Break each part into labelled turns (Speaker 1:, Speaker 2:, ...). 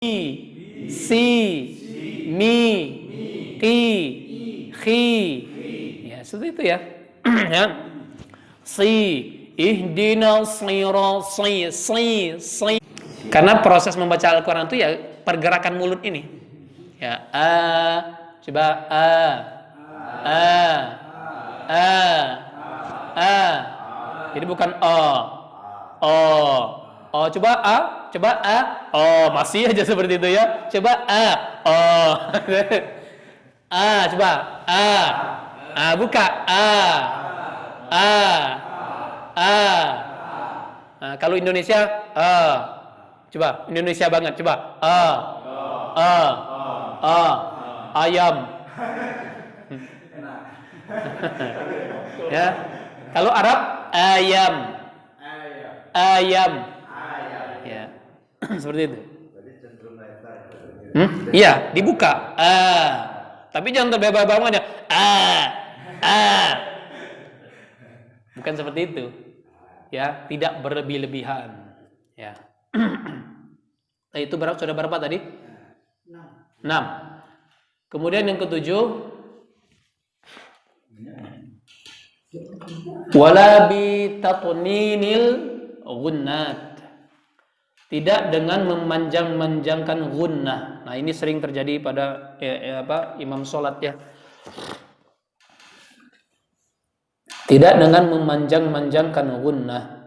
Speaker 1: si, mi, ki, khi. Ya, seperti itu ya. Ya. Si, ihdinas si. Karena proses membaca Al-Quran itu ya pergerakan mulut ini. Ya, coba jadi bukan coba masih aja seperti itu ya. Coba coba buka kalau Indonesia coba Indonesia banget coba ayam. Ya. Kalau Arab ayam. Ya. Seperti itu. Iya, dibuka. Tapi jangan terbebas banget ya. Bukan seperti itu. Ya, tidak berlebih-lebihan. Ya. Itu sudah berapa tadi? 6. Kemudian yang ketujuh, wala bi tatninil ghunnat. Tidak dengan memanjang-manjangkan gunnah. Nah, ini sering terjadi pada imam sholat ya. Tidak dengan memanjang-manjangkan gunnah.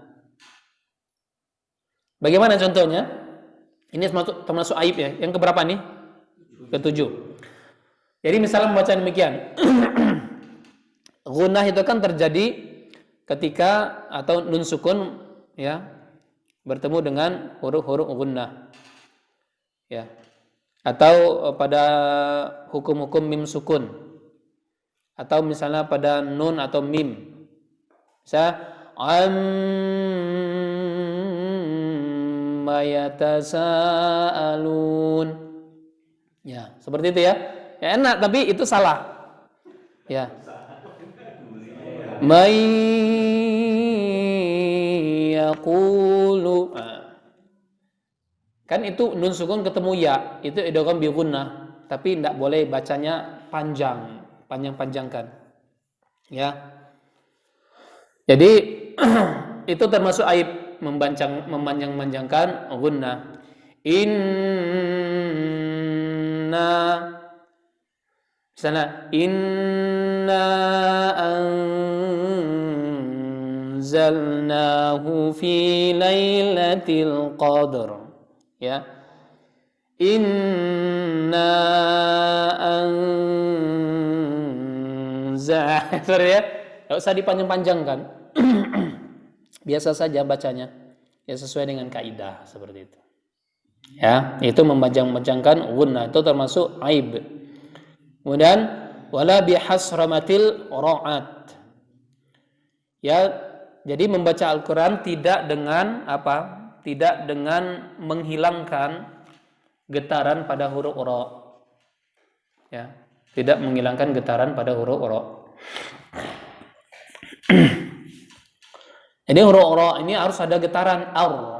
Speaker 1: Bagaimana contohnya? Ini termasuk aib ya. Yang keberapa nih? Ketujuh. Jadi misalnya membaca demikian. Gunnah itu kan terjadi ketika atau nun sukun ya bertemu dengan huruf-huruf gunnah. Ya. Atau pada hukum-hukum mim sukun. Atau misalnya pada nun atau mim. Misalnya amma yatasaalun. Ya, seperti itu ya. Ya enak tapi itu salah. Ya. May yaqulu. Kan itu nun sukun ketemu ya, itu idgham bi gunnah, tapi tidak boleh bacanya panjang-panjangkan. Ya. Jadi itu termasuk aib memanjang-manjangkan gunnah. Misalnya inna anzalnahu fi lailatul qadr. Ya. Inna sorry ya. Enggak usah dipanjang-panjangkan. Biasa saja bacanya. Ya sesuai dengan kaidah seperti itu. Ya, itu memanjang-manjangkan gunnah itu termasuk aib. Kemudian wala bihasramatil ra'at. Ya, jadi membaca Al-Qur'an tidak dengan apa? Tidak dengan menghilangkan getaran pada huruf ra. Ya, tidak menghilangkan getaran pada huruf ra. Jadi huruf ra ini harus ada getaran ar.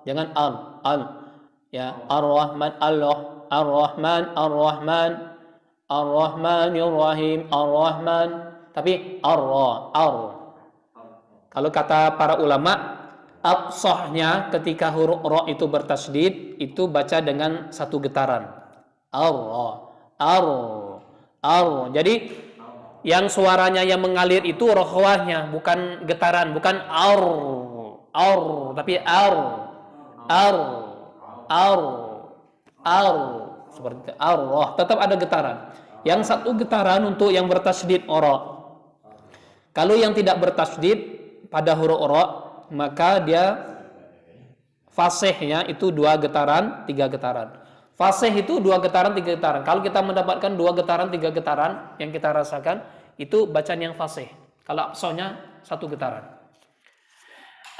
Speaker 1: Jangan al. Ya, ar-rahman Allah, ar-rahman ar-rahmanir rahim, ar-rahman, tapi ar. Kalau kata para ulama, afsahnya ketika huruf ra itu bertasydid itu baca dengan satu getaran. Ar. Jadi yang suaranya yang mengalir itu rohwahnya, bukan getaran, bukan ar, tapi ar. Seperti itu. Ar, tetap ada getaran. Yang satu getaran untuk yang bertasydid ra. Kalau yang tidak bertasydid pada huruf ra, maka dia fasihnya itu 2 getaran, 3 getaran. Fasih itu 2 getaran, 3 getaran. Kalau kita mendapatkan 2 getaran, 3 getaran yang kita rasakan, itu bacaan yang fasih. Kalau aqsahnya 1 getaran.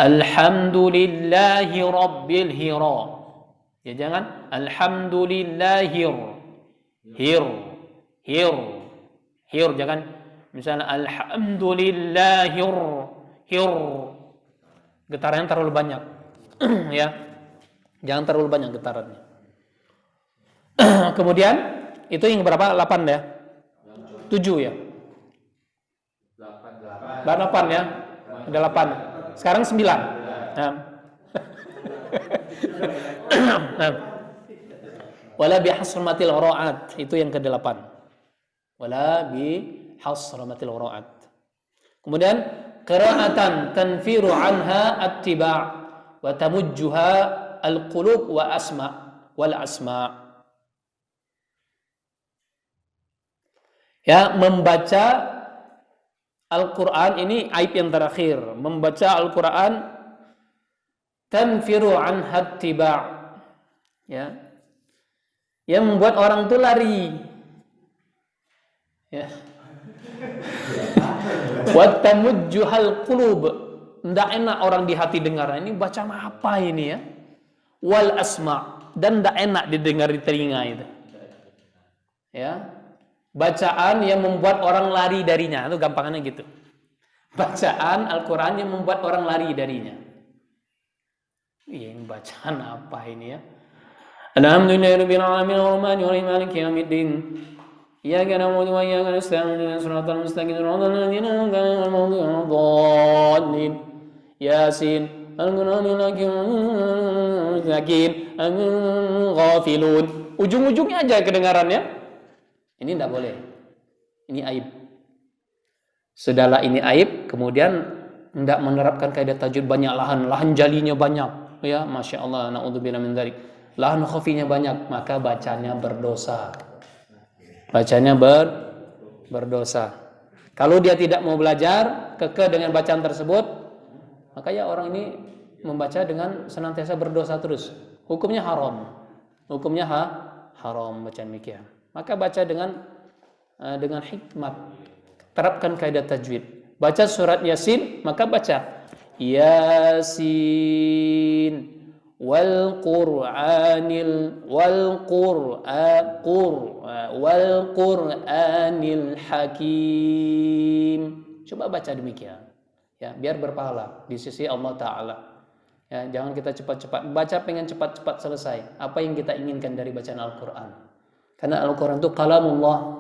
Speaker 1: Alhamdulillahi rabbil hira. Ya jangan alhamdulillahir. Hir. Jangan misalnya alhamdulillahir. Getarannya terlalu banyak. Ya. Jangan terlalu banyak getarannya. Kemudian itu yang berapa? 8 ya? 7 ya? 8 ya? Ada 8. Sekarang 9. Nah. Nah. Wala bihasramatil ra'at, itu yang ke-8. Wala bihasramatil ra'at. Kemudian qira'atan tanfiru anha attiba' wa tamujjuha al-qulub wa wal asma'. Ya, membaca Al-Quran ini aib yang terakhir. Membaca Al-Quran tanfiru an hattiba', ya, yang membuat orang itu lari, ya. Wa tamujjuhal qulub, ndak enak orang di hati dengar. Ini bacaan apa ini ya? Wal asma', dan ndak enak didengar di telinga itu. Ya. Bacaan yang membuat orang lari darinya, itu gampangannya gitu. Bacaan Al-Quran yang membuat orang lari darinya. Ini bacaan apa ini ya? Alhamdulillahirabbil alamin arrahmanir rahim maliki yaumiddin. Iyyaka na'budu wa iyyaka nasta'in ihdinas siratal mustaqim siratal ladzina an'amta 'alaihim ghairil maghdubi 'alaihim. Yasin, al-Qur'anil hakim, ghafilun. Ujung-ujungnya aja kedengarannya. Ini tidak boleh. Ini aib. Sudahlah ini aib, kemudian tidak menerapkan kaidah tajwid, banyak lahan jalinya banyak. Ya, Masya Allah, na'udzubillah min dzalik. Lahan khafinya banyak, maka bacanya berdosa. Bacanya berdosa. Kalau dia tidak mau belajar, kekeh dengan bacaan tersebut, maka ya orang ini membaca dengan senantiasa berdosa terus. Hukumnya haram. Hukumnya haram bacaan demikian. Maka baca dengan hikmat. Terapkan kaidah tajwid. Baca surat Yasin, maka baca Yasin wal Qur'anil hakim. Coba baca demikian. Ya, biar berpahala di sisi Allah Ta'ala. Ya, jangan kita cepat-cepat baca, pengen cepat-cepat selesai. Apa yang kita inginkan dari bacaan Al-Quran? Karena Al-Quran itu kalamullah,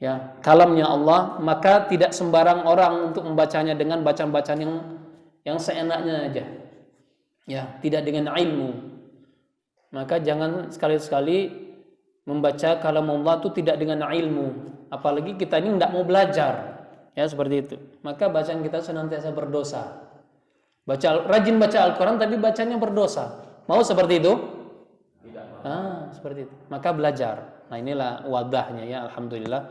Speaker 1: ya, kalamnya Allah, maka tidak sembarang orang untuk membacanya dengan bacaan-bacaan yang seenaknya aja, ya, tidak dengan ilmu. Maka jangan sekali-sekali membaca kalamullah itu tidak dengan ilmu, apalagi kita ini tidak mau belajar, ya, seperti itu. Maka bacaan kita senantiasa berdosa. Rajin baca Al-Quran tapi bacanya berdosa. Mau seperti itu? Seperti itu. Maka belajar. Nah, inilah wadahnya ya, alhamdulillah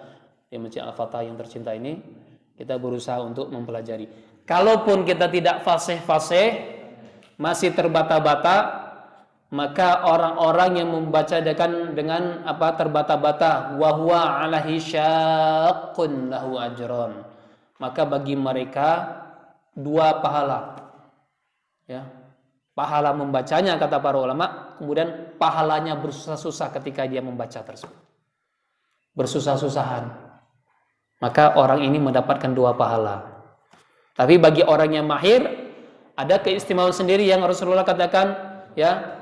Speaker 1: di Masjid Al-Fatah yang tercinta ini kita berusaha untuk mempelajari. Kalaupun kita tidak fasih-fasih, masih terbata-bata, maka orang-orang yang membaca dengan terbata-bata, wa huwa alaihi syaqqun lahu ajron, maka bagi mereka 2 pahala. Ya. Pahala membacanya kata para ulama, kemudian pahalanya bersusah-susah ketika dia membaca tersebut. Bersusah-susahan. Maka orang ini mendapatkan 2 pahala. Tapi bagi orang yang mahir, ada keistimewaan sendiri yang Rasulullah katakan, ya.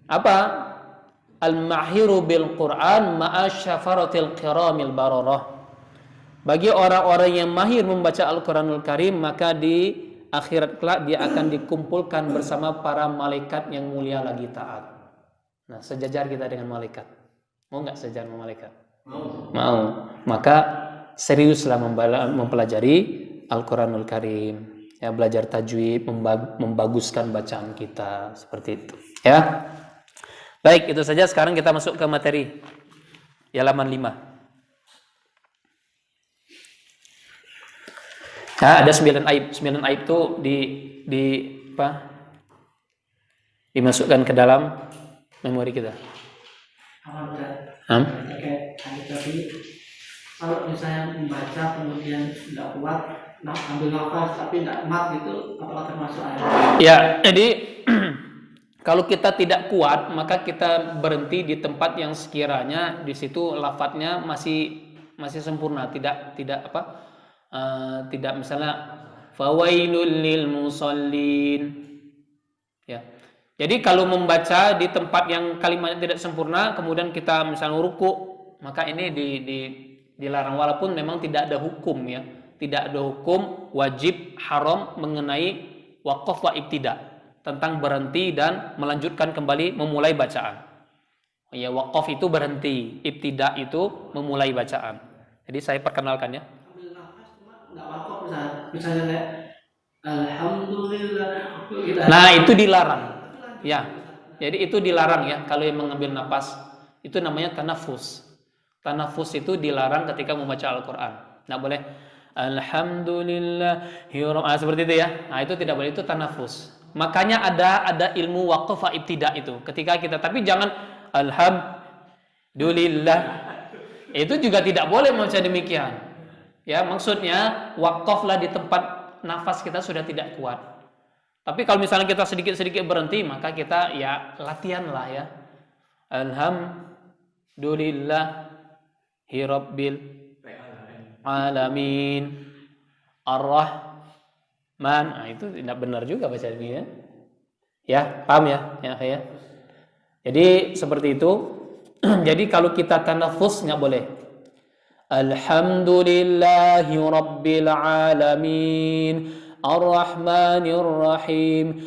Speaker 1: Apa? Al-mahiru bil Qur'an ma'a syafaratil kiramil bararah. Bagi orang-orang yang mahir membaca Al-Quranul Karim, maka di akhirat kelak dia akan dikumpulkan bersama para malaikat yang mulia lagi taat. Nah, sejajar kita dengan malaikat. Mau nggak sejajar dengan malaikat? Mau. Maka seriuslah mempelajari Al-Quranul Karim. Ya, belajar tajwid, membaguskan bacaan kita seperti itu. Ya. Baik, itu saja. Sekarang kita masuk ke materi halaman 5. Nah, ada 9 aib. 9 aib itu dimasukkan ke dalam memori kita.
Speaker 2: Kalau misalnya membaca kemudian tidak kuat, ambil nafas tapi tidak mat, itu apakah termasuk aib?
Speaker 1: Ya, jadi kalau kita tidak kuat, maka kita berhenti di tempat yang sekiranya di situ lafadznya masih sempurna, tidak misalnya fawailul lil musallin, ya, Jadi kalau membaca di tempat yang kalimatnya tidak sempurna, kemudian kita misalnya ruku, maka ini dilarang walaupun memang tidak ada hukum ya, tidak ada hukum wajib haram mengenai waqaf wa ibtida tentang berhenti dan melanjutkan kembali memulai bacaan. Ya, waqaf itu berhenti, ibtida itu memulai bacaan. Jadi saya perkenalkan ya.
Speaker 2: Ambil nafas cuma nggak wakaf misalnya kayak alhamdulillah gitu.
Speaker 1: Nah, itu dilarang. Ya. Jadi itu dilarang ya kalau yang mengambil napas. Itu namanya tanafus. Tanafus itu dilarang ketika membaca Al-Qur'an. Enggak boleh alhamdulillah seperti itu ya. Nah, itu tidak boleh, itu tanafus. Makanya ada ilmu waqaf wa ibtida itu. Ketika kita, tapi jangan alhamdulillah. Itu juga tidak boleh membaca demikian. Ya, maksudnya waqaflah di tempat nafas kita sudah tidak kuat. Tapi kalau misalnya kita sedikit-sedikit berhenti, maka kita ya latihan lah ya. Alhamdulillah hirabbil alamin ar-rahman. Nah, itu tidak benar juga baca ini ya. Ya, paham ya? Ya. Jadi seperti itu. Jadi kalau kita tanafus nggak boleh. Alhamdulillahi rabbil alamin Ar-Rahmanir Rahim.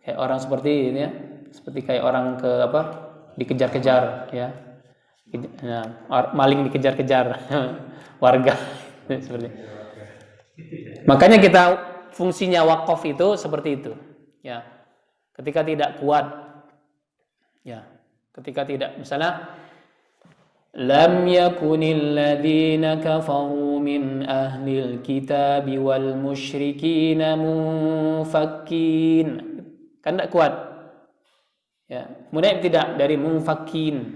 Speaker 1: Kayak orang seperti ini ya. Seperti kayak orang dikejar-kejar ya. Maling dikejar-kejar warga seperti. Makanya kita fungsinya wakaf itu seperti itu. Ya. Ketika tidak kuat ya. Ketika tidak misalnya Lam yakunil ladzina kafaru min ahlil kitab wal musyrikina munfakkin. Kan tidak kuat. Ya, kemudian tidak dari munfakkin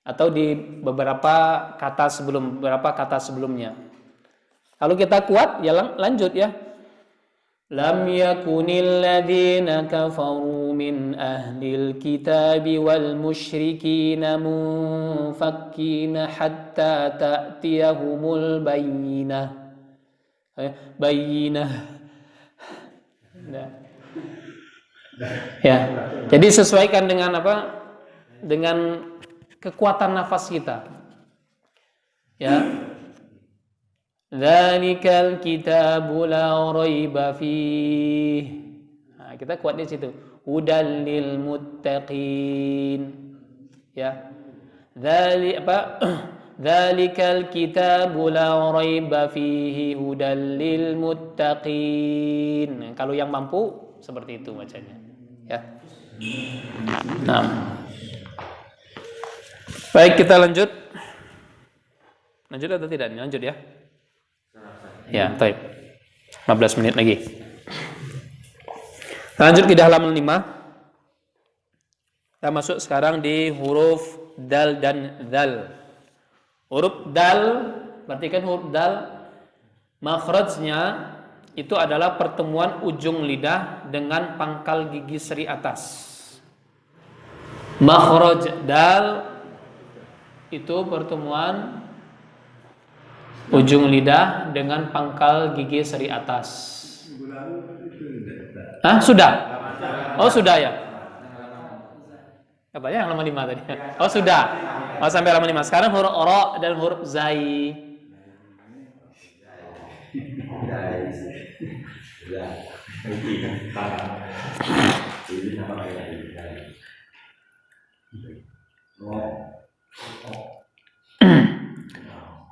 Speaker 1: atau di beberapa kata sebelumnya. Kalau kita kuat ya lanjut ya. Lam yakunil ladzina kafaru min ahlil kitabi wal musyrikina munfakkina hatta ta'tiyahumul bayyinah. Bayyinah. Ya. Jadi sesuaikan dengan apa? Dengan kekuatan nafas kita. Ya. Dzalikal kitabu la raiba fih. Nah, kita kuat di situ. Hudal lil muttaqin. Ya. Dzalikal kitabu la raiba fihi hudal lil muttaqin. Kalau yang mampu seperti itu bacanya. Ya. Nah. Baik, kita lanjut. Lanjut atau tidak? Lanjut ya. Ya, baik. 15 menit lagi. Lanjut ke halaman 5. Kita masuk sekarang di huruf dal dan dzal. Huruf dal, berarti kan huruf dal makhrajnya itu adalah pertemuan ujung lidah dengan pangkal gigi seri atas. Makhraj dal itu pertemuan ujung lidah dengan pangkal gigi seri atas. Hah? Sudah? Oh, sudah ya? Apa ya yang halaman 5 tadi? Oh, sudah. Oh, sampai halaman 5. Sekarang huruf ra dan huruf zai.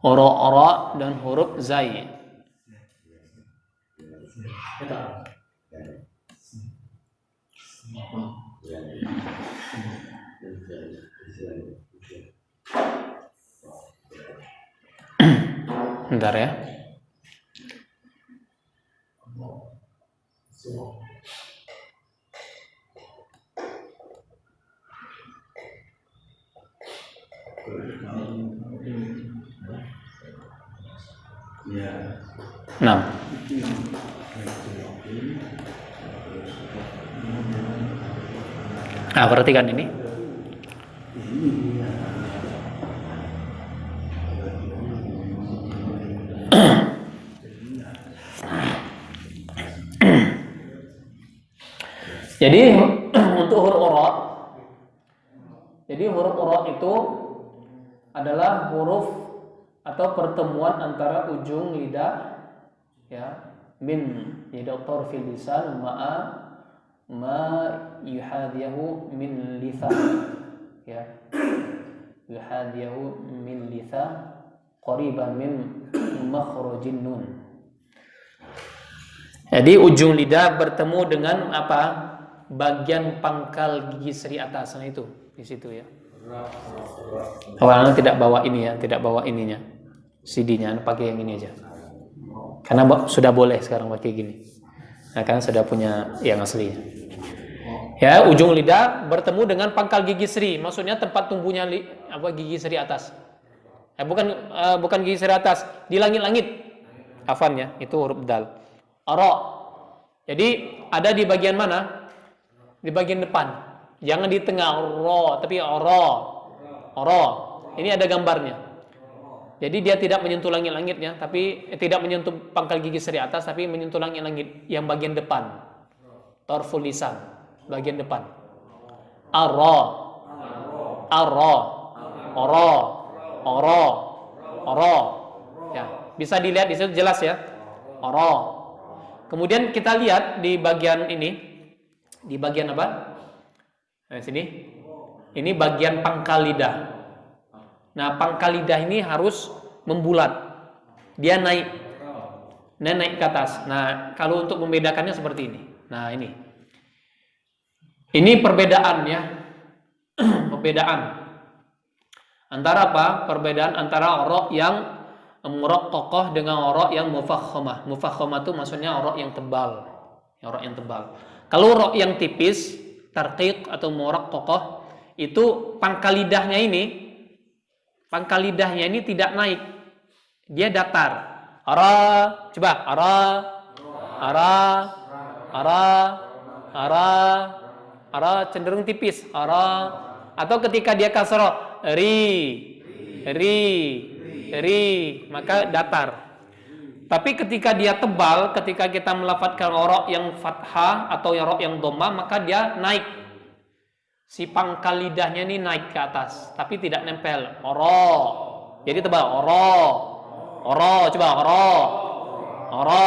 Speaker 1: Ora dan huruf zai. Bentar ya. Nah, perhatikan ini. Jadi untuk huruf ora, jadi huruf ora itu adalah huruf atau pertemuan antara ujung lidah ya min lidah tarfil lisan ma yuhadiyahu min lisan ya yuhadiyahu min lisan qariban min makhrajin nun. Jadi ujung lidah bertemu dengan apa? Bagian pangkal gigi seri atas. Nah itu di situ ya. Awalnya tidak bawa ini ya, tidak bawa ininya. CD-nya pakai yang ini aja. Karena sudah boleh sekarang pakai gini. Nah, kan sudah punya yang asli. Ya, ujung lidah bertemu dengan pangkal gigi seri. Maksudnya tempat tumbuhnya gigi seri atas. Bukan gigi seri atas, di langit-langit. Afan ya, itu huruf dal. Ara. Jadi ada di bagian mana? Di bagian depan. Jangan di tengah ro, tapi ora. Ora. Ini ada gambarnya. Jadi dia tidak menyentuh langit-langitnya, tapi tidak menyentuh pangkal gigi seri atas, tapi menyentuh langit-langit yang bagian depan. Tarful lisan, bagian depan. Ara. Ara. Ora. Ora. Ora. Ya, bisa dilihat di situ jelas ya. Ora. Kemudian kita lihat di bagian ini, di bagian apa? Nah, sini. Ini bagian pangkal lidah. Nah, pangkal lidah ini harus membulat. Dia naik ke atas. Nah, kalau untuk membedakannya seperti ini. Nah, ini. Ini perbedaan ya. Perbedaan. Antara apa? Perbedaan antara ora yang muraqqaqah dengan ora yang mufakhamah. Mufakhamah itu maksudnya ora yang tebal. Ora yang tebal. Kalau ora yang tipis, tarqiq atau muraqqaqah, itu pangkal lidahnya ini tidak naik. Dia datar. Ara, coba ara. Ara cenderung tipis. Ara. Atau ketika dia kasrah, ri, maka datar. Tapi ketika dia tebal, ketika kita melafadzkan ora yang fathah atau ora yang dhammah, maka dia naik. Si pangkal lidahnya ini naik ke atas, tapi tidak nempel. Ora. Jadi tebal. Ora. Coba ora. Ora.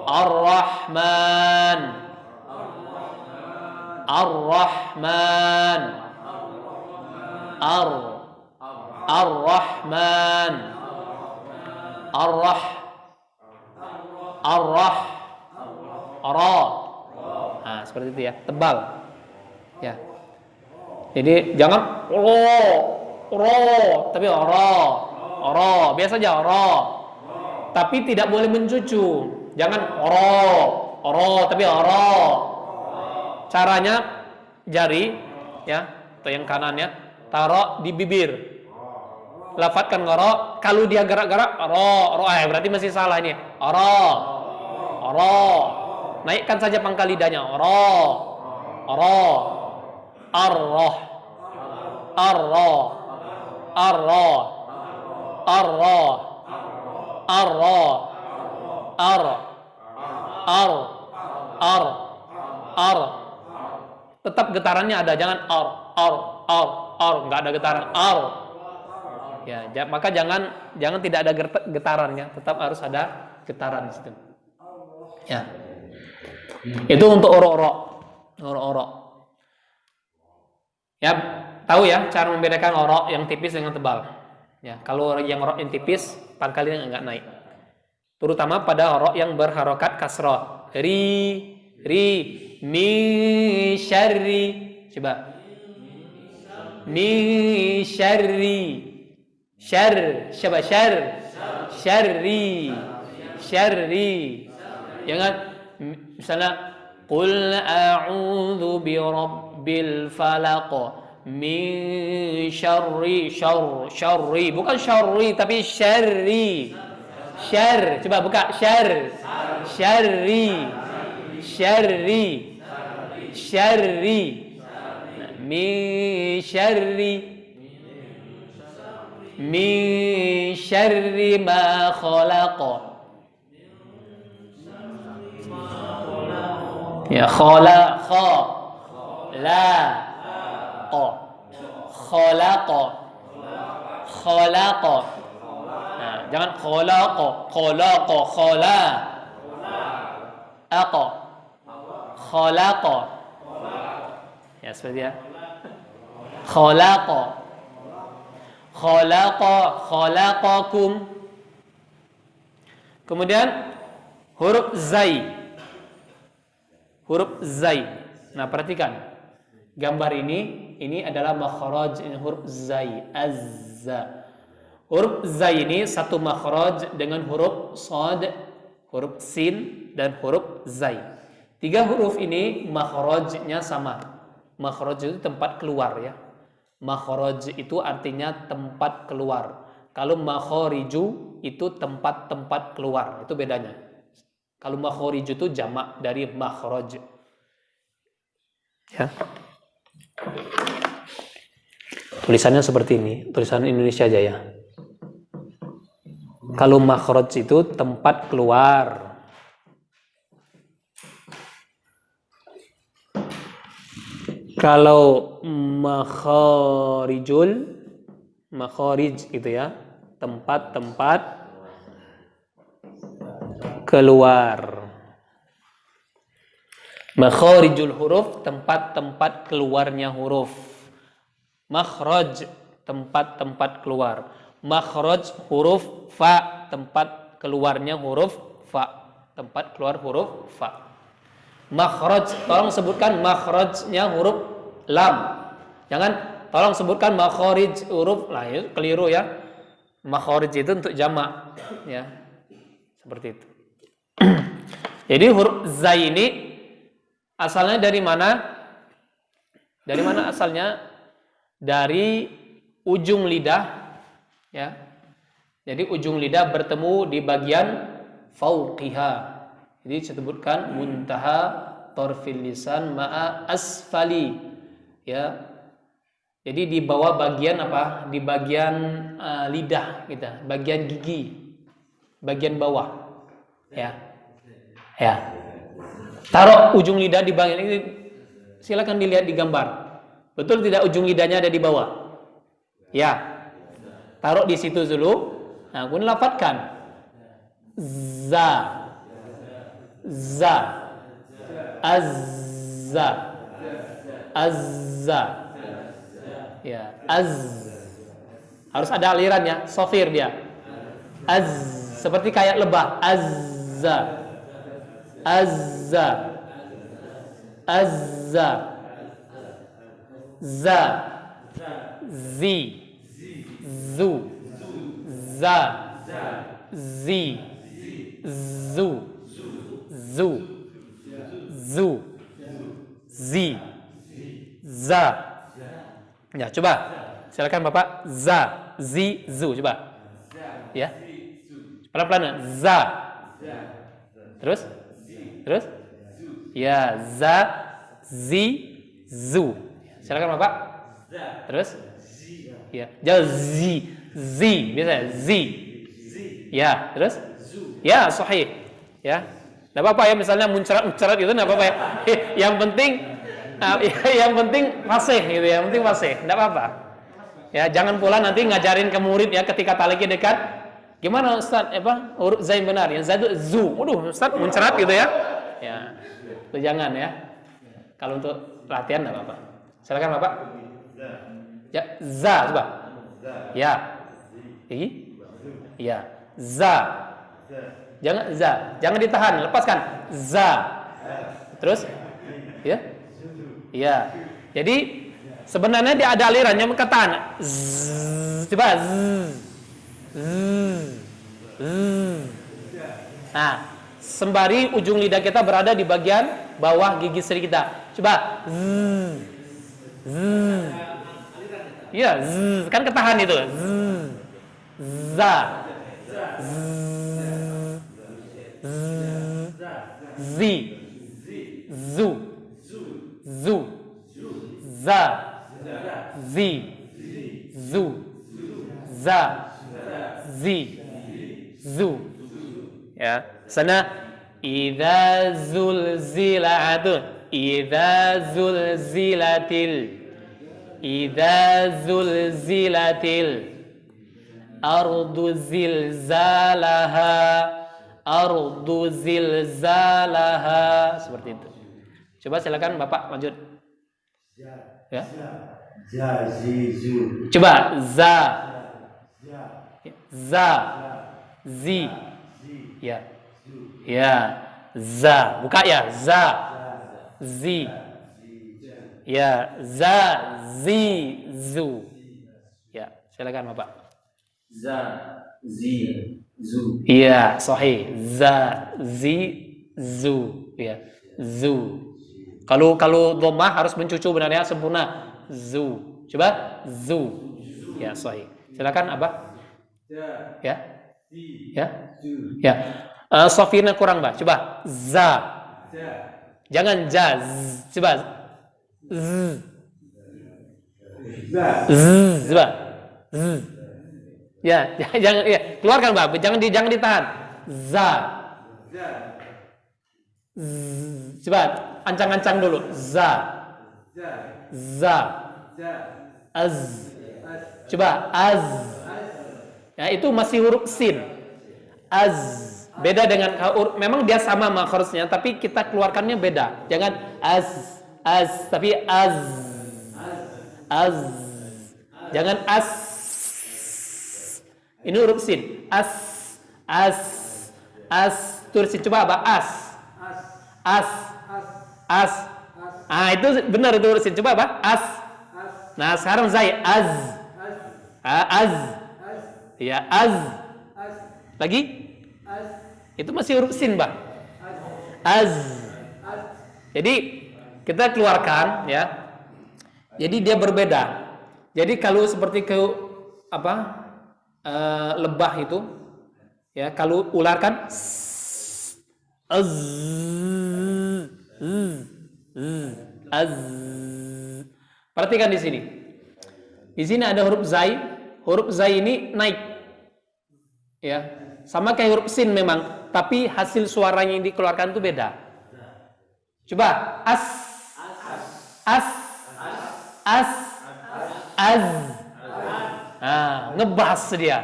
Speaker 1: Ar-Rahman. Ar-Rahman. Ar-Rahman. Nah, seperti itu ya, tebal. Ya. Jadi jangan tapi ora. Biasa aja ora. Tapi tidak boleh mencucu. Jangan ora, tapi ora. Caranya jari ya, atau yang kanannya taruh di bibir. Lafadzkan ora, kalau dia gerak-gerak ora, berarti masih salah ini. Ora. Naikkan saja pangkal lidahnya. Ora. Tetap getarannya ada, jangan nggak ada getaran ya, maka jangan tidak ada getarannya, tetap harus ada getaran di situ. Ya. Itu untuk oro. Ya, tahu ya cara membedakan oro yang tipis dengan tebal. Ya, kalau yang oro yang tipis pangkalnya enggak naik. Terutama pada oro yang berharokat kasrah. Ri, mi syarri. Coba. Mi syarri. Syarri. Jangan misalnya qul a'udzu birabbil falaq min syarri bukan syarri tapi syarri. Coba buka syarri min syarri min syarri ma khalaqa. Ya, khala kha la qa khalaqa khalaqa. Nah, jangan khalaqa khalaqa khala aqa khalaqa. Ya, seperti ya. Khalaqa khalaqa khalaqakum. Kemudian huruf zai. Huruf zai. Nah, perhatikan. Gambar ini adalah makhraj huruf zai. Azza. Huruf zai ini satu makhraj dengan huruf shad, huruf sin dan huruf zai. Tiga huruf ini makhrajnya sama. Makhraj itu tempat keluar ya. Makhraj itu artinya tempat keluar. Kalau makhriju itu tempat-tempat keluar. Itu bedanya. Kalau makhraj itu jamak dari makhraj. Ya. Tulisannya seperti ini, tulisan Indonesia aja ya. Kalau makhraj itu tempat keluar. Kalau makharij gitu ya, tempat-tempat keluar. Makharijul huruf, tempat-tempat keluarnya huruf. Makhraj, tempat-tempat keluar. Makhraj huruf fa, tempat keluarnya huruf fa. Tempat keluar huruf fa. Makhraj, tolong sebutkan makhrajnya huruf lam. Jangan tolong sebutkan makharij huruf lain, keliru ya. Makharij itu untuk jamak ya. Seperti itu. Jadi huruf zai ini asalnya dari mana? Dari mana asalnya? Dari ujung lidah ya. Jadi ujung lidah bertemu di bagian fauqiha. Jadi disebutkan muntaha tarfil lisan ma'a asfali ya. Jadi di bawah bagian apa? Di bagian lidah kita, bagian gigi, bagian bawah. Ya. Ya. Taruh ujung lidah di bagian ini. Silakan dilihat di gambar. Betul tidak ujung lidahnya ada di bawah? Ya. Taruh di situ dulu. Nah, kemudian lafadzkan. Za. Za. Azza. Azza. Ya, az. Harus ada alirannya, sofir dia. Az, seperti kayak lebah. Azza. Azza. Azza. Za. Zi. Zu. Za. Zi. Zu. Zu. Zu. Zi. Za. Ya, coba. Silakan Bapak. Za, zi, zu. Coba. Ya. Pelan-pelan. Za. Terus? Terus? Ya, za, zi, zu. Silakan Bapak. Terus? Ya. Jangan zi. Biasa zi. Ya, terus? Ya, sahih. Ya. Enggak apa-apa ya, misalnya muncarat itu enggak apa-apa ya. Yang penting fasih gitu ya, yang penting fasih, enggak apa-apa. Ya, jangan pula nanti ngajarin ke murid ya ketika talaqi dekat. Gimana Ustaz? Huruf za yang benar? Yang za itu zu. Waduh, Ustaz muncarat gitu ya. Ya. Itu jangan ya. Kalau untuk latihan enggak apa-apa. Silakan Bapak. Ya, za coba. Ya. Iya. Za. Jangan ditahan, lepaskan. Za. Terus? Ya. Iya. Jadi sebenarnya dia ada alirannya katakan. Coba. Nah, sembari ujung lidah kita berada di bagian bawah gigi seri kita. Coba. Iya, kan ketahan itu. Za. Zi. Zu. Zu. Za. Zi. Zu. Z. za, zi, zu. Ya, sana idza zulzilatil, idza zulzilatil, idza zulzilatil ardu zilzalaha, ardu zilzalaha, seperti itu. Coba silakan Bapak lanjut. Ya. Coba za, za, zi, ya, ya, za, buka ya, za, zi, ya, za, zi, zu, ya, silakan Bapak.
Speaker 3: Za, zi, zu.
Speaker 1: Iya, sahih. Za, zi, zu, ya, zu. Kalau dhammah harus mencucu benarnya sempurna. Zu. Coba zu. Ya, sahih. Silakan Abah. Ya. Ya. Ya. Sofirnya kurang, Mbak. Coba za. Jangan ja. Coba z. Z. Coba z. Ya, jangan ya, keluarkan, Mbak. Jangan ditahan. Za. Coba ancang-ancang dulu. Za. Za. Az. Coba az. Ya, itu masih huruf sin. Az. Beda dengan memang dia sama makhrajnya, tapi kita keluarkannya beda. Jangan az, tapi az. Az. Jangan as. Ini huruf sin. As. Tulisin coba apa? As. Ah, itu benar itu tulisin. Coba apa? As. Nah, sekarang zai az. Az. Ya, az. Lagi? Itu masih huruf sin, Mbak. Az. Jadi kita keluarkan ya. Jadi dia berbeda. Jadi kalau seperti lebah itu ya, kalau ularkan az, az. Perhatikan di sini. Di sini ada huruf zai. Huruf zai ini naik. Ya, sama kayak huruf sin memang, tapi hasil suaranya yang dikeluarkan itu beda. Coba as. Az. Nah, ngebas dia.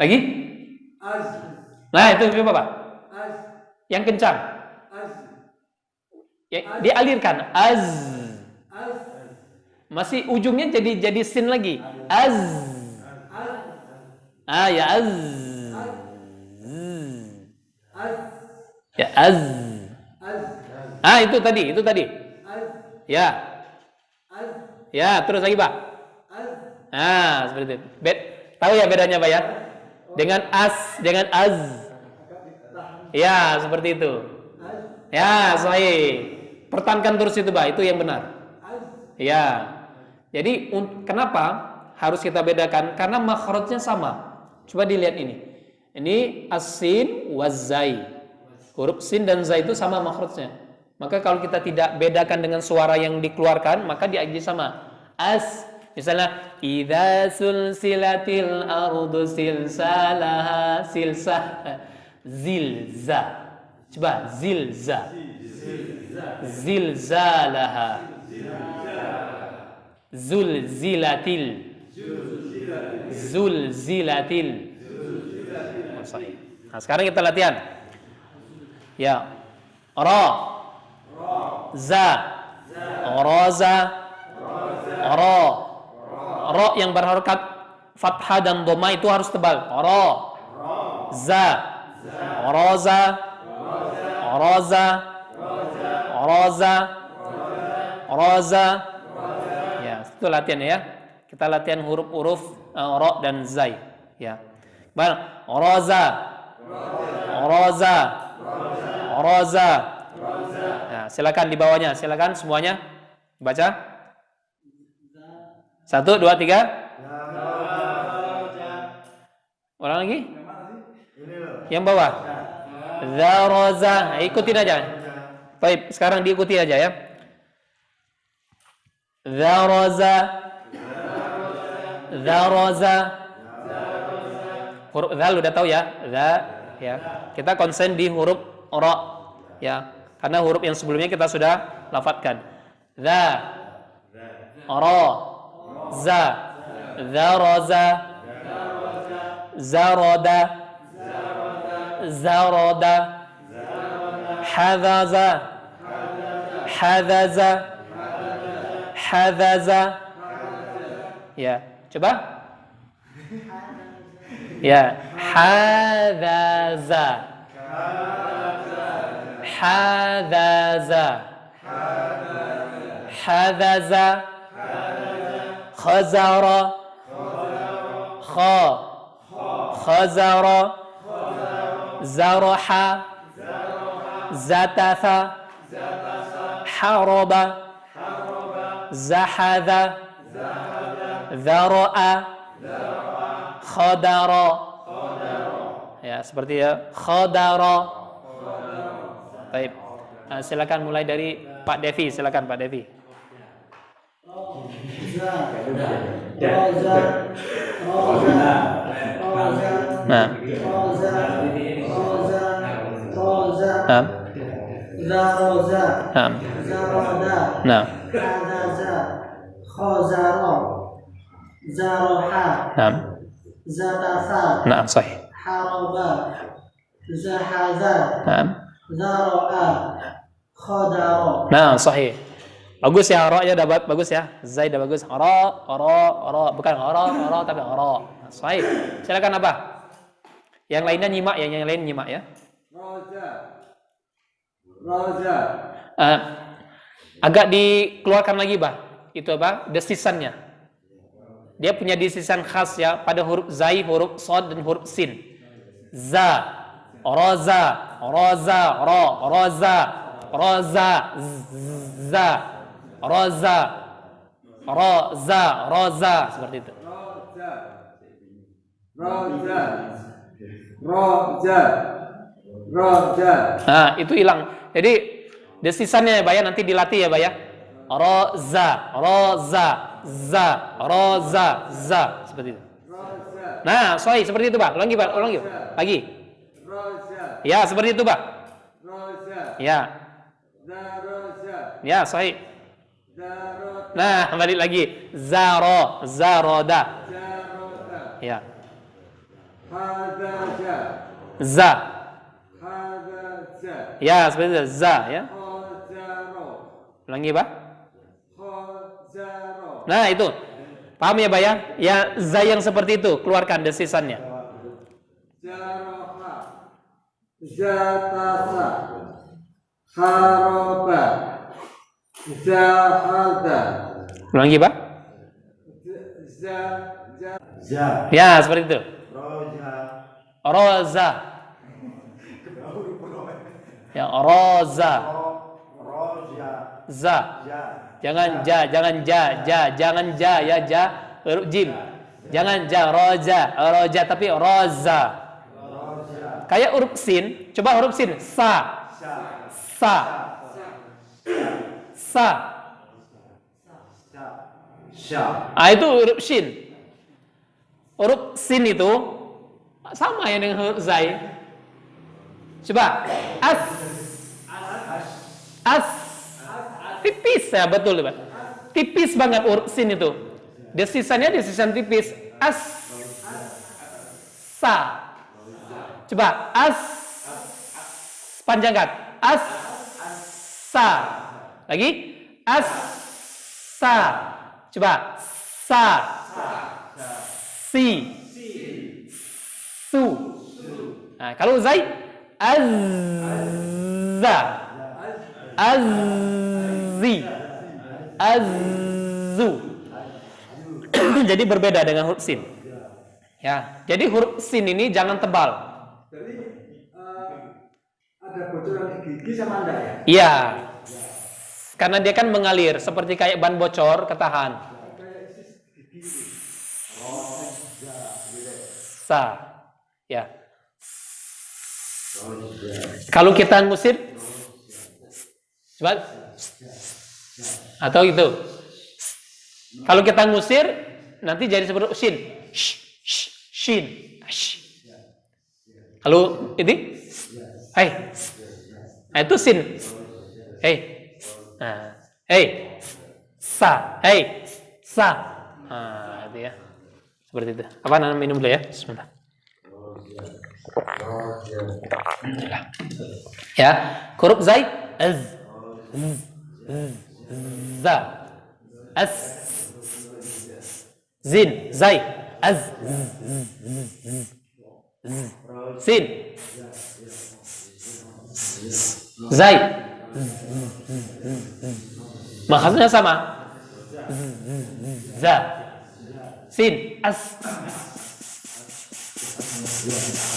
Speaker 1: Lagi? Nah, itu coba Pak. Yang kencang. Ya, dialirkan. Az. Masih ujungnya jadi sin lagi. Az. Ah, ya az. Ya az. Ah, itu tadi. Ya. Ya, terus lagi, Pak. Nah, seperti itu. Tahu ya bedanya, Pak ya? Dengan az. Ya, seperti itu. Ya, sahih. Pertahankan terus itu, Pak. Itu yang benar. Ya. Jadi, kenapa harus kita bedakan? Karena makhrajnya sama. Coba dilihat ini. Ini as-sin waz-zai. Huruf sin dan zai itu sama makhrajnya. Maka kalau kita tidak bedakan dengan suara yang dikeluarkan, maka dia jadi sama. As, misalnya idza sulsilatil ardu silsalaha, zilza. Coba zilza. Zilzalaha. Zulzilatil. Sahih. Nah, sekarang kita latihan. Ya. Ra. Za. Raza. Ra. Ra yang berharokat fathah dan dhamma itu harus tebal. Ra. Za. Raza. Raza. Raza. Ya, itu latihan ya. Kita latihan huruf-huruf ra dan zai. Ya. Bang, raza. Nah, silakan di bawahnya, silakan semuanya baca. 1, 2, 3. Orang lagi? Yang bawah. Zaraza, ikutin aja. Baik, sekarang diikuti aja ya. Zaraza. Dzaraza. Huruf dzal udah tahu ya, dza ya. Kita konsen di huruf ra ya. Karena huruf yang sebelumnya kita sudah lafadzkan. Dza, ra, za, dzaraza, zarada, zarada, hadaza, hadaza, hadaza. Ya, coba. Ya, hadaza, hadaza, hadaza, khazara, kha, khazara, zaraha, zatatha, haraba, zahadha, zara'a, khadara. Ya, seperti ya, khadara. Baik. Silakan mulai dari Pak Devi, silakan Pak Devi. Nah. Nah.
Speaker 2: Zaroza,
Speaker 1: Nah.
Speaker 2: zaroda,
Speaker 1: Nah.
Speaker 2: hadaza, khazara, zaroha,
Speaker 1: Nah.
Speaker 2: zatafa,
Speaker 1: Nah, sahih.
Speaker 2: haraba, zahaza,
Speaker 1: Nah.
Speaker 2: zaro'a, khadara.
Speaker 1: Nah, sahih. Bagus ya, ra ya dapat bagus ya. Zai dah bagus. Ra, bukan ra tapi ra. Sahih. Silakan apa? Yang lainnya nyimak ya, yang lain nyimak ya.
Speaker 3: Roja.
Speaker 1: Agak dikeluarkan lagi, Bah. Itu apa? Desisannya. Dia punya desisan khas ya pada huruf zai, huruf shad dan huruf sin. Za, raza, raza, ra, raza, raza, za, raza, raza, raza, seperti itu.
Speaker 3: Roja.
Speaker 1: Nah, itu hilang. Jadi desisannya ya, Pak ya, nanti dilatih ya, Pak ya. Roza, roza, za, roza, za, seperti itu. Nah, sahih seperti itu, Pak. Ulangi, Pak. Ulangi. Lagi. Ya, seperti itu, Pak. Ya. Ya, sahih. Nah, balik lagi. Zaro, zaroda. Ya. Za. Ya, seperti itu. Za, ya. Ulangi, Pak. Nah, itu. Paham ya, Pak ya? Ya, za yang seperti itu, keluarkan desisannya.
Speaker 3: Zatasa, haraba, zahada.
Speaker 1: Ulangi, Pak. Ya, seperti itu. Roza. Ya, roza. Za. Jangan ja, jangan ja ya, ja huruf jim. Jangan ja, roja tapi roza. Kayak huruf sin, coba huruf sin, sa. Itu huruf shin. Huruf sin itu sama ya dengan huruf zai. Coba as tipis ya, betul Pak. Tipis banget huruf sin itu. Desisannya desisan tipis. Sa. Coba panjangkan. Sa. Lagi sa. Coba sa. Si. Su. Nah, kalau zai azza. Azzi. Azzu. Jadi berbeda dengan huruf sin. Ya, jadi huruf sin ini jangan tebal.
Speaker 3: Jadi ada bocoran di gigi sama enggak ya?
Speaker 1: Iya. Karena dia kan mengalir seperti kayak ban bocor, ketahan. Sa. Ya. Kalau kita ngusir coba atau itu. Kalau kita ngusir nanti jadi seperti shin. Shin. Kalau ini hai. Nah, itu sin. Hei. Nah, hei. Sa. Hei. Sa. Nah, itu ya. Seperti itu. Apa namanya minum dulu ya? Bismillah. Ya, huruf zai az. Za. As. Zin, zai, az. Sin. Zai. Maksudnya sama. Za. Sin. As.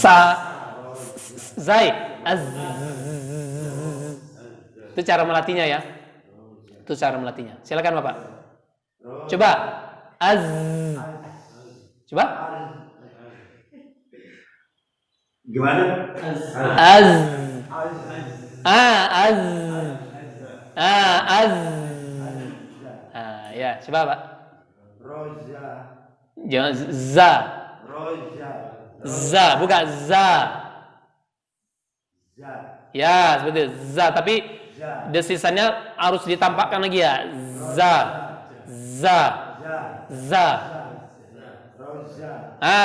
Speaker 1: Sa. Zai. Az. Itu cara melatihnya ya. Itu cara melatihnya. Silakan Bapak. Coba. Az. Coba.
Speaker 3: Gimana?
Speaker 1: Az. Az. Az. Ya, coba Pak.
Speaker 3: Roja.
Speaker 1: Jangan za.
Speaker 3: Roja.
Speaker 1: Za, bukan za.
Speaker 3: Ja.
Speaker 1: Ya, seperti itu. Za, tapi desisannya harus ditampakkan lagi ya. Za. Za. Za.
Speaker 3: Roja.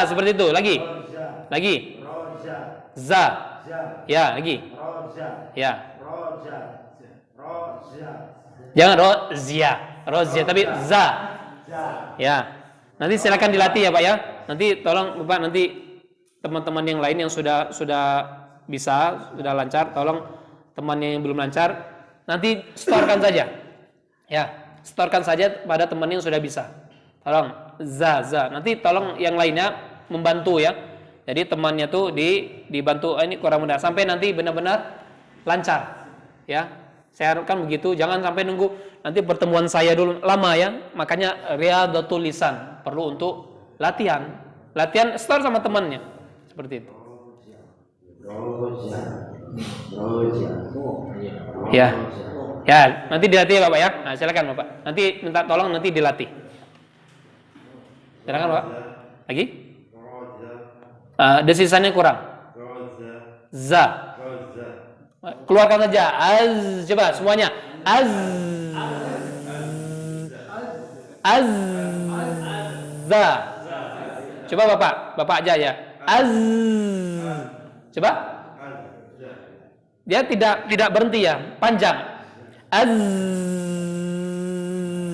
Speaker 1: Seperti itu. Lagi.
Speaker 3: Roja.
Speaker 1: Lagi.
Speaker 3: Roja.
Speaker 1: Za.
Speaker 3: Ja.
Speaker 1: Ya, lagi.
Speaker 3: Roja.
Speaker 1: Ya.
Speaker 3: Roja. Roja.
Speaker 1: Jangan rozia. Rozia, tapi za.
Speaker 3: Ja.
Speaker 1: Ya. Nanti silakan dilatih ya, Pak ya. Nanti tolong Bapak, nanti teman-teman yang lain yang sudah bisa, sudah lancar, tolong teman yang belum lancar nanti storekan saja. Ya, storekan saja pada teman yang sudah bisa. Tolong za. Nanti tolong yang lainnya membantu ya. Jadi temannya tuh dibantu, ini kurang mudah sampai nanti benar-benar lancar. Ya. Saya harapkan begitu, jangan sampai nunggu nanti pertemuan saya dulu lama ya. Makanya riyadhatul lisan perlu untuk latihan. Latihan store sama temannya. Seperti itu. Ya. Ya, nanti dilatih ya Bapak ya. Nah, silakan Bapak. Nanti minta tolong nanti dilatih. Silakan Bapak. Lagi? Desisannya kurang. Za. Keluarkan saja. Az. Coba semuanya. Az. Az. Za. Coba Bapak aja ya. Az. Coba. Dia tidak berhenti ya, panjang. Az.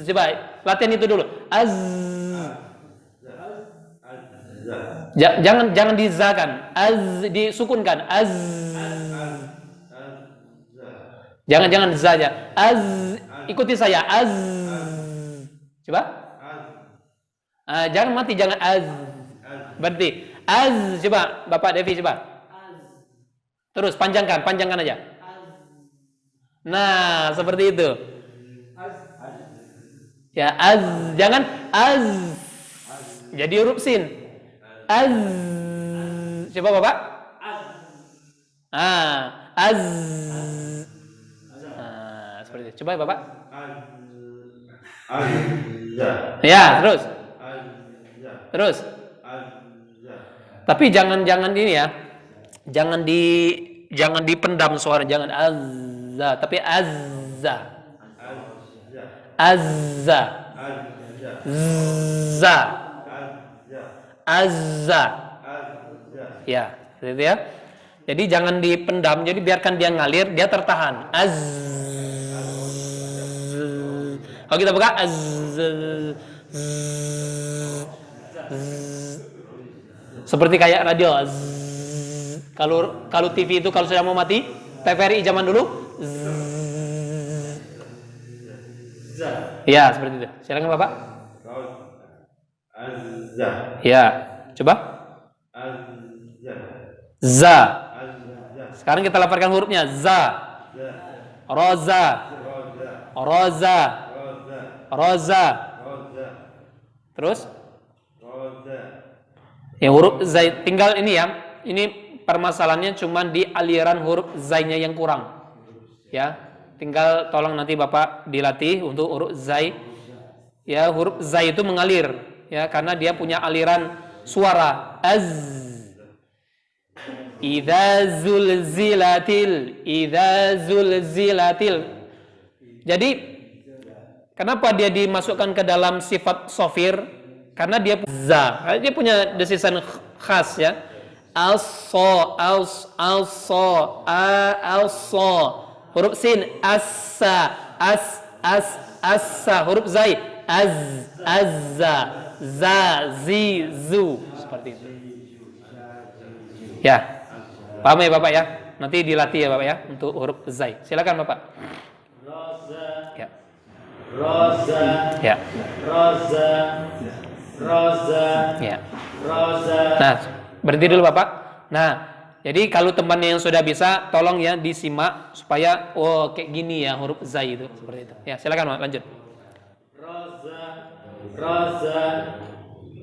Speaker 1: Coba latihan itu dulu. Az. Jangan dizakan. Az disukunkan. Az. Jangan saja. Az, ikuti saya. Az. Coba. Jangan mati, jangan az. Berarti az. Coba Bapak Devi coba. Terus panjangkan aja. Nah, seperti itu. Ya, az. Jangan az. Jadi huruf sin. Az. Coba Bapak. Az. Seperti itu. Coba Bapak. Ya, terus. Terus. Tapi jangan ini ya. Jangan dipendam suara, jangan azza, tapi azza. Azza. Za. Azza. Ya, seperti itu ya. Jadi jangan dipendam, jadi biarkan dia ngalir, dia tertahan. Az. Kalau kita buka az. Seperti kayak radio. Az. Kalau TV itu kalau sudah mau mati, TVRI zaman dulu. Ya, seperti itu. Silakan Bapak. Ya, coba. Za. Sekarang kita lafalkan hurufnya. Za. Roza. Roza. Roza. Terus? Ya, huruf zai tinggal ini ya. Ini permasalahannya cuma di aliran huruf zainya yang kurang. Ya, tinggal tolong nanti Bapak dilatih untuk huruf zai. Ya, huruf zai itu mengalir. ya, karena dia punya aliran suara. Az. Idza zulzilatil. Jadi kenapa dia dimasukkan ke dalam sifat sofir? Karena dia punya desisan khas ya. Al-so, huruf sin, assa, huruf zai, azza, zu, seperti itu. Ya, paham ya Bapak ya? Nanti dilatih ya Bapak ya untuk huruf zai. Silakan Bapak. Ya. Ya. Ya. Nah, berhenti dulu Bapak. Nah, jadi kalau temannya yang sudah bisa, tolong ya disimak supaya kayak gini ya huruf zai itu seperti itu. Ya, silakan Pak, lanjut.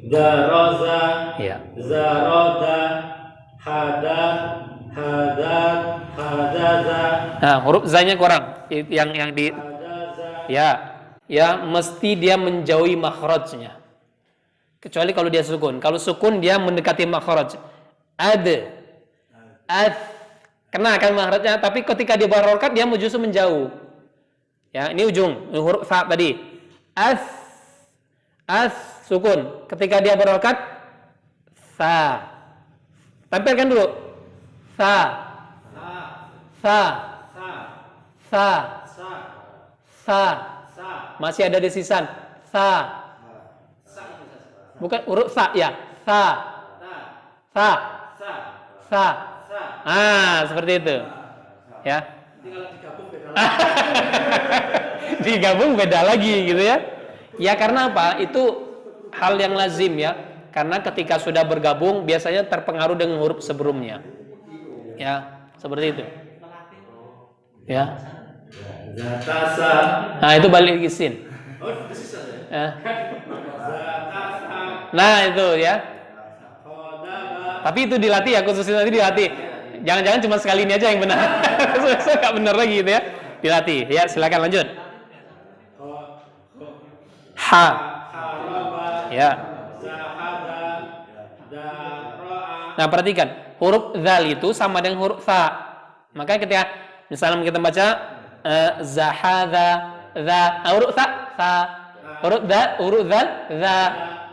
Speaker 3: Daraza,
Speaker 1: Ya.
Speaker 3: zarada, hadaza,
Speaker 1: Nah, huruf zainya kurang. Yang di ya mesti dia menjauhi makhrajnya. Kecuali kalau dia sukun. Kalau sukun dia mendekati makhraj. Kena kan makhrajnya, tapi ketika dia berharokat dia justru menjauh. Ya, ini ujung huruf fa tadi. As sukun. Ketika dia berharokat sa. Tampilkan dulu. Sa. Masih ada desisan. Sa. Bukan huruf sa ya. Sa. Seperti itu. Ya. Digabung beda lagi gitu ya. Ya karena apa? Itu hal yang lazim ya. Karena ketika sudah bergabung biasanya terpengaruh dengan huruf sebelumnya. Ya, seperti itu. Ya. Nah, itu balik ke sin. Ya. Nah, itu ya. Tapi itu dilatih ya, khususnya nanti dilatih. Jangan-jangan cuma sekali ini aja yang benar. Saya nggak benar lagi gitu ya. Dilatih. Ya, silakan lanjut. Ha. Ya. Nah, perhatikan. Huruf zal itu sama dengan huruf fa. Makanya ketika misalnya kita baca zahadha, za, huruf fa, huruf zal, za,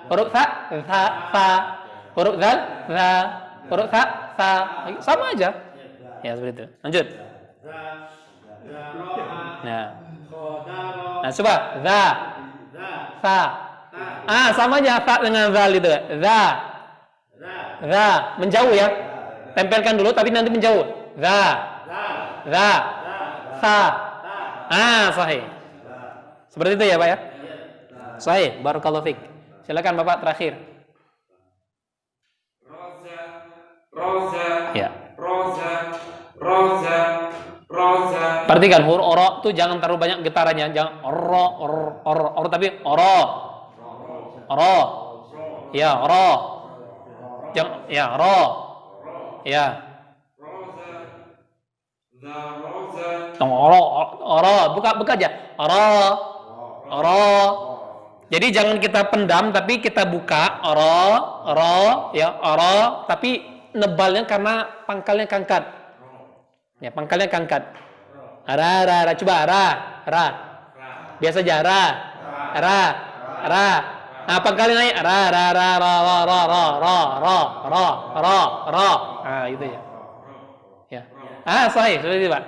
Speaker 1: huruf fa, huruf zal, za, huruf fa, sama aja. Ya, seperti itu. Lanjut. Nah, coba za, fa. Sama aja fa dengan zal itu. Za, menjauh ya. Tempelkan dulu tapi nanti menjauh. Za, fa. Sahih. Seperti itu ya, Pak ya? Sahih. Barakallahu fiik. Silakan Bapak terakhir. Ya. Perhatikan huruf oro tuh jangan terlalu banyak getarannya, jangan oro tapi oro. Ya, oro. Jangan ya, oro. Ya. Oro, buka aja. Oro. Jadi jangan kita pendam tapi kita buka oro, ya, oro, tapi nebalnya karena pangkalnya kangkat. Ya, pangkalnya kangkat. Ra. Coba ra. Biasa aja ra. Nah, pangkalnya naik ra. Gitu ya. Ya. Sahih, seperti itu, Pak.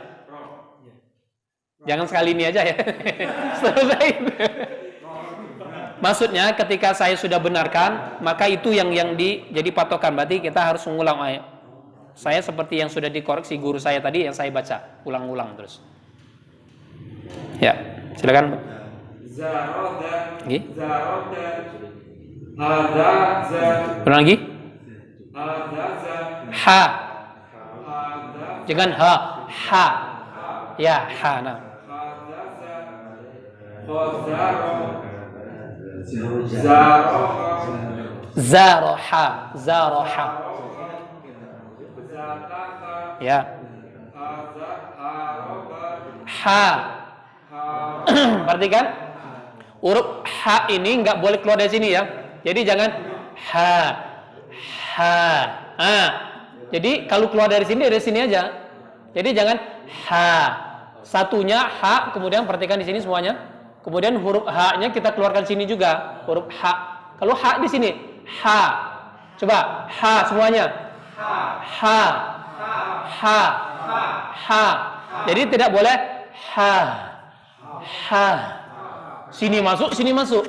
Speaker 1: Jangan sekali ini aja ya. Selesai. Maksudnya ketika saya sudah benarkan, maka itu yang jadi patokan. Berarti kita harus mengulang ayat. Saya seperti yang sudah dikoreksi guru saya tadi yang saya baca, ulang-ulang terus. Ya, silakan.
Speaker 4: Zarada.
Speaker 1: Lagi?
Speaker 4: Zarada. Hadaza.
Speaker 1: Ulang lagi?
Speaker 4: Hadaza.
Speaker 1: Ha.
Speaker 4: Hadaza.
Speaker 1: Jangan ha. Ya, ha. Nah.
Speaker 4: Hadaza. Khazara. Zaroha.
Speaker 1: Zaraha.
Speaker 4: Zataka.
Speaker 1: Ya. Ha. Perhatikan huruf ha ini nggak boleh keluar dari sini ya. Jadi jangan ha. Jadi kalau keluar dari sini aja. Jadi jangan ha. Satunya ha, kemudian perhatikan di sini semuanya. Kemudian huruf ha-nya kita keluarkan sini juga, huruf ha. Kalau ha di sini, ha. Coba ha semuanya. Ha. Jadi tidak boleh ha. Sini masuk, sini masuk.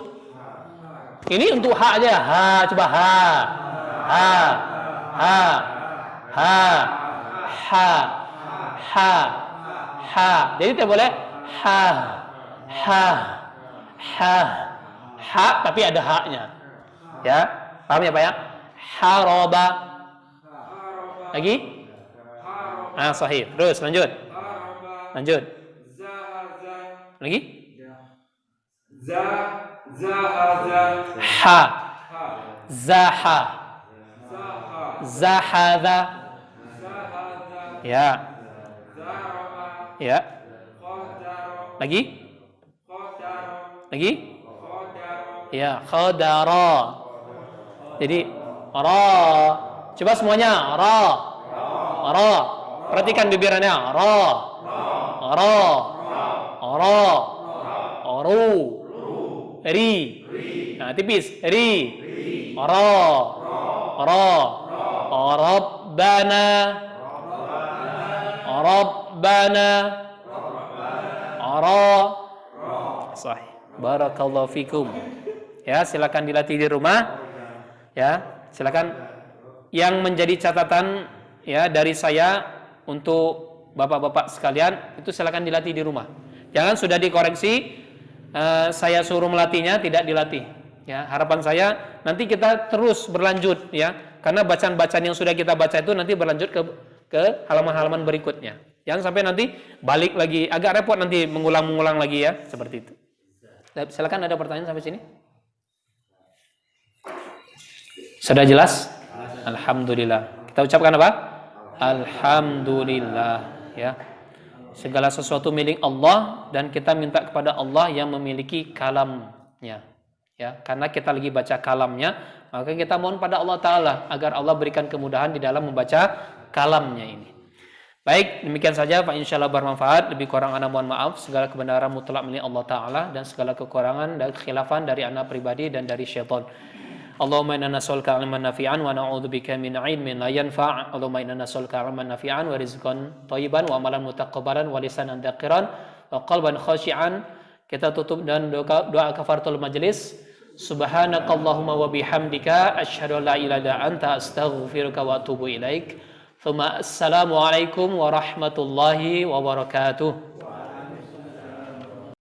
Speaker 1: Ini untuk ha aja. Ha, coba ha. Jadi tidak boleh ha. Tapi ada ha-nya. Ya, paham ya Pak ya? Haraba. Lagi? Sahih. Terus lanjut. Lagi?
Speaker 4: Zahaza.
Speaker 1: Ha. Zaha. Zahadha. Ya. Ya. Lagi? Ya, khadara. Jadi ra. Coba semuanya ra. Perhatikan bibirnya ra. Ru. Ri. Nah, tipis. Ri. Ra. Rabbana. Sahih. Barakallahu fikum. Ya, silakan dilatih di rumah. Ya, silakan. Yang menjadi catatan ya dari saya untuk bapak-bapak sekalian, itu silakan dilatih di rumah. Jangan sudah dikoreksi, saya suruh melatihnya tidak dilatih. Ya, harapan saya nanti kita terus berlanjut ya, karena bacaan-bacaan yang sudah kita baca itu nanti berlanjut ke halaman-halaman berikutnya. Jangan sampai nanti balik lagi, agak repot nanti mengulang-mengulang lagi ya, seperti itu. Silakan, ada pertanyaan sampai sini? Sudah jelas? Alhamdulillah. Kita ucapkan apa? Alhamdulillah ya. Segala sesuatu milik Allah dan kita minta kepada Allah yang memiliki kalamnya. Ya, karena kita lagi baca kalamnya, maka kita mohon pada Allah Ta'ala agar Allah berikan kemudahan di dalam membaca kalamnya ini. Baik, demikian saja Pak, insyaallah bermanfaat. Lebih kurang ana mohon maaf. Segala kebenaran mutlak milik Allah Ta'ala dan segala kekurangan dan kekhilafan dari ana pribadi dan dari syaitan. Allahumma inna nas'aluka 'ilman nafi'an wa na'udzubika min 'ilmin la yanfa'. Allahumma inna nas'aluka 'ilman nafi'an wa rizqan thayyiban wa amalan mutaqabbalan wa lisanan dzakiran wa qalban khashi'an. Kita tutup dan doa kafaratul majelis. Subhanakallahumma wa bihamdika asyhadu an la ilaha illa anta astaghfiruka wa atubu ilaik. Assalamualaikum warahmatullahi wabarakatuh.